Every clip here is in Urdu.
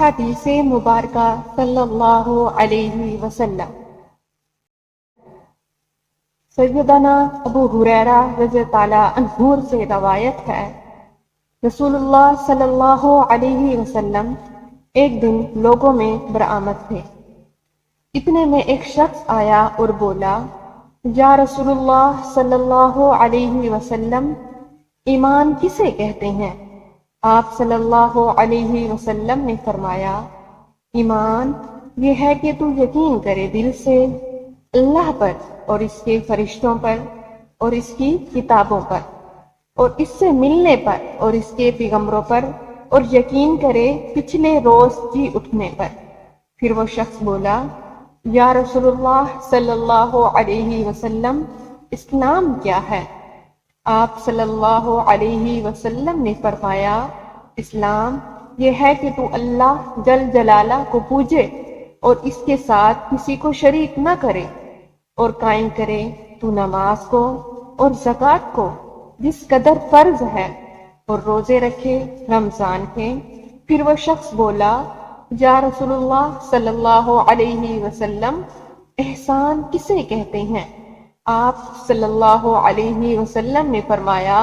احادیث مبارکہ صلی اللہ علیہ وسلم۔ سیدنا ابو ہریرہ رضی اللہ عنہ سے روایت ہے، رسول اللہ صلی اللہ علیہ وسلم ایک دن لوگوں میں برآمد تھے۔ اتنے میں ایک شخص آیا اور بولا، یا رسول اللہ صلی اللہ علیہ وسلم، ایمان کسے کہتے ہیں؟ آپ صلی اللہ علیہ وسلم نے فرمایا، ایمان یہ ہے کہ تو یقین کرے دل سے اللہ پر اور اس کے فرشتوں پر اور اس کی کتابوں پر اور اس سے ملنے پر اور اس کے پیغمبروں پر، اور یقین کرے پچھلے روز جی اٹھنے پر۔ پھر وہ شخص بولا، یا رسول اللہ صلی اللہ علیہ وسلم، اسلام کیا ہے؟ آپ صلی اللہ علیہ وسلم نے فرمایا، اسلام یہ ہے کہ تو اللہ جل جلالہ کو پوجے اور اس کے ساتھ کسی کو شریک نہ کرے، اور قائم کرے تو نماز کو اور زکوٰۃ کو جس قدر فرض ہے، اور روزے رکھے رمضان کے۔ پھر وہ شخص بولا، یا رسول اللہ صلی اللہ علیہ وسلم، احسان کسے کہتے ہیں؟ آپ صلی اللہ علیہ وسلم نے فرمایا،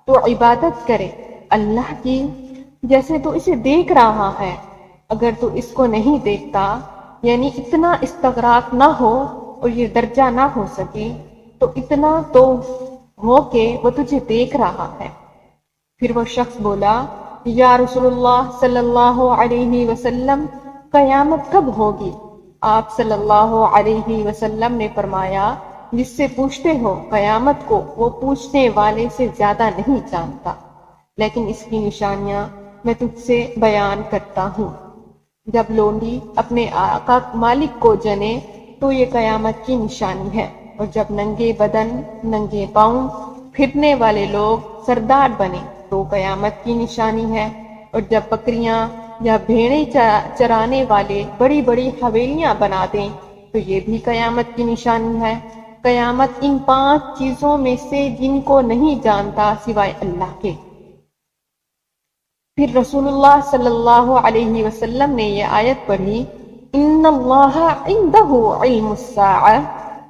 تو عبادت کرے اللہ کی جیسے تو اسے دیکھ رہا ہے، اگر تو اس کو نہیں دیکھتا، یعنی اتنا استغراق نہ ہو اور یہ درجہ نہ ہو سکے، تو اتنا تو ہو کہ وہ تجھے دیکھ رہا ہے۔ پھر وہ شخص بولا، یا رسول اللہ صلی اللہ علیہ وسلم، قیامت کب ہوگی؟ آپ صلی اللہ علیہ وسلم نے فرمایا، جس سے پوچھتے ہو قیامت کو وہ پوچھنے والے سے زیادہ نہیں جانتا، لیکن اس کی نشانیاں میں تجھ سے بیان کرتا ہوں۔ جب لونڈی اپنے آقا مالک کو جنے تو یہ قیامت کی نشانی ہے، اور جب ننگے بدن ننگے پاؤں پھرنے والے لوگ سردار بنے تو قیامت کی نشانی ہے، اور جب بکریاں یا بھیڑیں چرانے والے بڑی بڑی حویلیاں بنا دیں تو یہ بھی قیامت کی نشانی ہے۔ قیامت ان 5 چیزوں میں سے جن کو نہیں جانتا سوائے اللہ کے۔ پھر رسول اللہ صلی اللہ علیہ وسلم نے یہ آیت پڑھی، ان اللہ عنده علم الساعة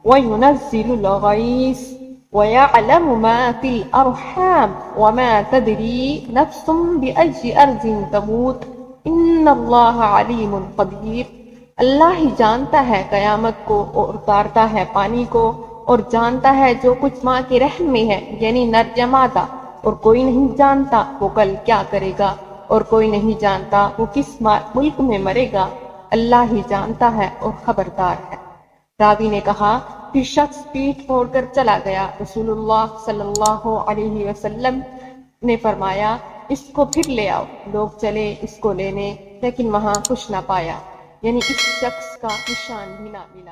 وينزل الغیث ويعلم ما في الارحام وما تدری نفس بأي ارض تموت ان اللہ علیم قدیر۔ اللہ ہی جانتا ہے قیامت کو اور اتارتا ہے پانی کو، اور جانتا ہے جو کچھ ماں کے رحم میں ہے، یعنی نر یا مادہ، اور کوئی نہیں جانتا وہ کل کیا کرے گا، اور کوئی نہیں جانتا وہ کس ملک میں مرے گا، اللہ ہی جانتا ہے اور خبردار ہے۔ راوی نے کہا، پھر شخص پیٹھ پھوڑ کر چلا گیا۔ رسول اللہ صلی اللہ علیہ وسلم نے فرمایا، اس کو پھر لے آؤ۔ لوگ چلے اس کو لینے، لیکن وہاں کچھ نہ پایا، یعنی اس شخص کا نشان بھی نہ ملا۔